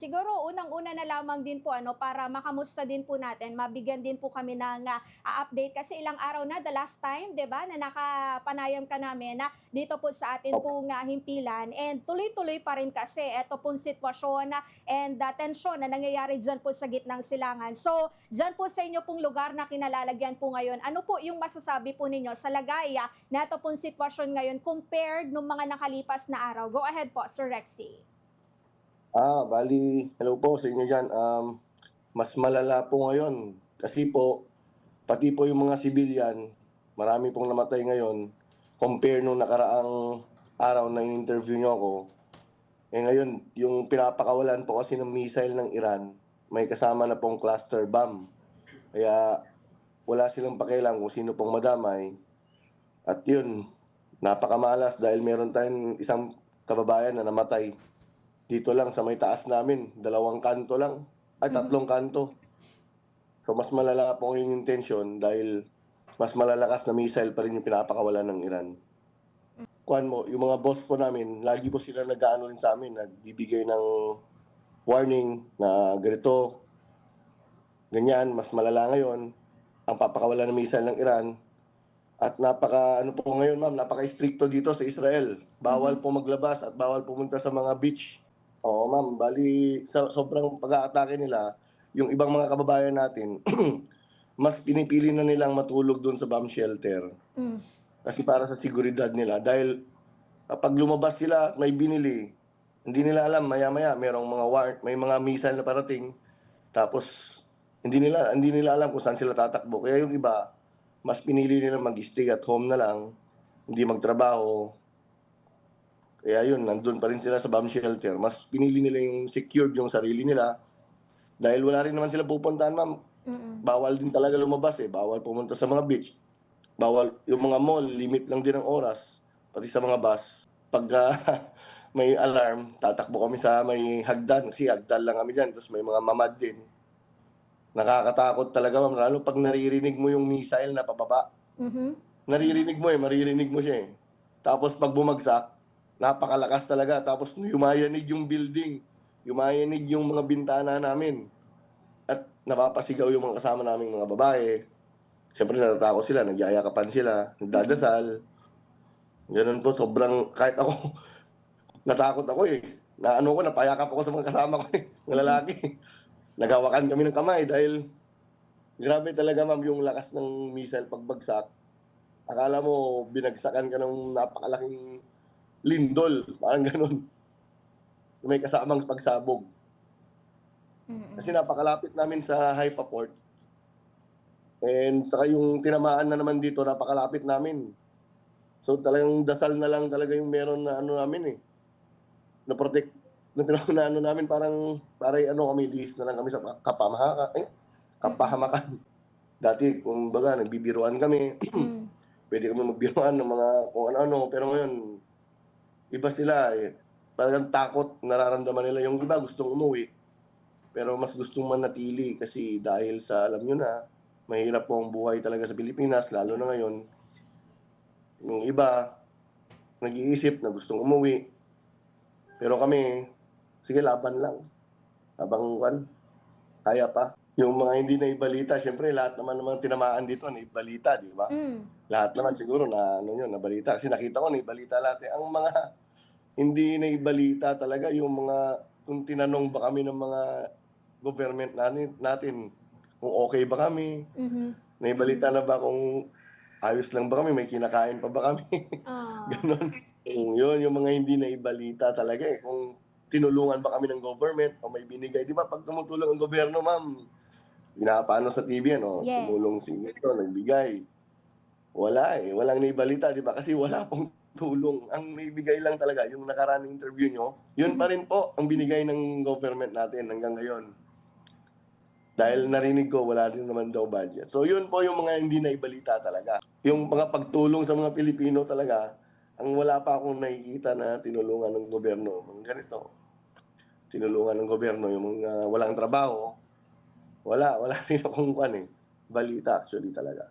Siguro unang-una na lamang din po ano, para makamusta din po natin, mabigyan din po kami ng, update kasi ilang araw na the last time 'di ba, na nakapanayam ka namin na dito po sa atin Opo. pong, himpilan and tuloy-tuloy pa rin kasi eto pong sitwasyon and, tensyon na nangyayari diyan po sa gitnang silangan. So, diyan po sa inyo pong lugar na kinalalagyan po ngayon, ano po yung masasabi po ninyo sa lagay, na eto pong sitwasyon ngayon compared nung mga nakalipas na araw? Go ahead po, Sir Rexy. Hello po sa inyo diyan. Mas malala po ngayon kasi po, pati po yung mga civilian, marami pong namatay ngayon compare nung nakaraang araw na in-interview niyo ako. Eh, ngayon yung pinapakawalan po kasi ng missile ng Iran, may kasama na pong cluster bomb. Kaya wala silang pakialam kung sino pong madamay at yun, napakamalas dahil meron tayong isang kababayan na namatay. Dito lang sa may taas namin, dalawang kanto lang, ay Mhm. tatlong kanto. So mas malala po yung intensyon dahil mas malalakas na missile pa rin yung pinapakawalan ng Iran. Kuhaan mo, yung mga boss po namin, lagi po sila nag-aano rin sa'min, nagbibigay ng warning na ganito, ganyan, mas malala ngayon ang papakawalan ng missile ng Iran. At napaka-ano po ngayon ma'am, napaka-istrikto dito sa Israel. Bawal Mhm. po maglabas at bawal pumunta sa mga beach. Oo ma'am, bali sa sobrang pag-aatake nila, yung ibang mga kababayan natin, mas pinipili na nilang matulog dun sa bomb shelter. Hmm. Kasi para sa seguridad nila dahil kapag lumabas sila at may binili, hindi nila alam maya-maya may mga missile na parating, tapos hindi nila alam kung saan sila tatakbo. Kaya yung iba, mas pinili nila mag-stay at home na lang, hindi magtrabaho. Kaya yun, nandun pa rin sila sa bomb shelter. Mas pinili nila yung secured yung sarili nila dahil wala rin naman sila pupuntahan ma'am. Mm. Bawal din talaga lumabas, eh, bawal pumunta sa mga beach, bawal yung mga mall, limit lang din ang oras, pati sa mga bus. Pagka may alarm, tatakbo kami sa may hagdan kasi hagdan lang kami diyan, tapos may mga mamad din. Nakakatakot talaga ma'am, lalo 'pag naririnig mo yung missile na pababa. Mhm. Naririnig mo, eh, maririnig mo siya, eh. Tapos 'pag bumagsak, napakalakas talaga tapos yumayanig yung building, yumayanig yung mga bintana namin at napapasigaw yung mga kasama naming mga babae. Siyempre natatakot sila, nagyayakapan sila, Mm. nagdadasal, gano'n po. Sobrang kahit ako natakot ako, eh, naano ko, napayakap ako sa mga kasama ko, eh, na Mhm. lalaki. Naghawakan kami ng kamay dahil grabe talaga ma'am yung lakas ng missile pagbagsak. Akala mo binagsakan ka ng napakalaking lindol, parang gano'n, may kasamang pagsabog. Kasi Mm. napakalapit namin sa Haifa Port and saka yung tinamaan na naman dito napakalapit namin. So, talagang dasal na lang talaga yung meron na ano namin, eh, na protect na ano namin para ano kami, lihis na lang kami sa Mm. kapahamakan. Dati kumbaga nagbibiruan kami, Hmm. puwede kami magbiruan ng mga kung ano-ano, pero ngayon iba sila, eh, talagang takot nararamdaman nila. Yung iba gustong umuwi, pero mas gustong manatili kasi dahil sa alam niyo na, mahirap po ang buhay talaga sa Pilipinas lalo na ngayon. Yung iba nag-iisip na gustong umuwi, pero kami, sige laban lang habang kaya pa. Yung mga hindi naibalita siyempre lahat naman ng mga tinamaan dito naibalita, 'di ba? Hmm. Lahat naman siguro na ano yun, nabalita kasi nakita ko naibalita lahat, eh. Ang mga hindi naibalita talaga yung mga kung tinanong ba kami ng mga government natin kung okey ba kami, Mhm. naibalita na ba kung ayos lang ba kami, may kinakain pa ba kami, Ah. gano'n. Yun yung mga hindi naibalita talaga, eh, kung tinulungan ba kami ng government o may binigay. 'Di ba 'pag tumutulong ang gobyerno ma'am, pinapaano sa TV yan, oh, Yes. tumulong si ganito, nagbigay. Wala, eh, walang naibalita 'di ba kasi wala pong tulong. Ang naibigay lang talaga yung nakaraang interview niyo, yun pa Mhm. rin po ang binigay ng government natin hanggang ngayon. Dahil Hmm. narinig ko wala din naman daw budget. So yun po yung mga hindi naibalita talaga. Yung mga pagtulong sa mga Pilipino talaga, ang wala pa akong nakikita na tinulungan ng gobyerno, mga ganito. Tinulungan ng gobyerno yung mga walang trabaho, wala rin akong balita actually talaga.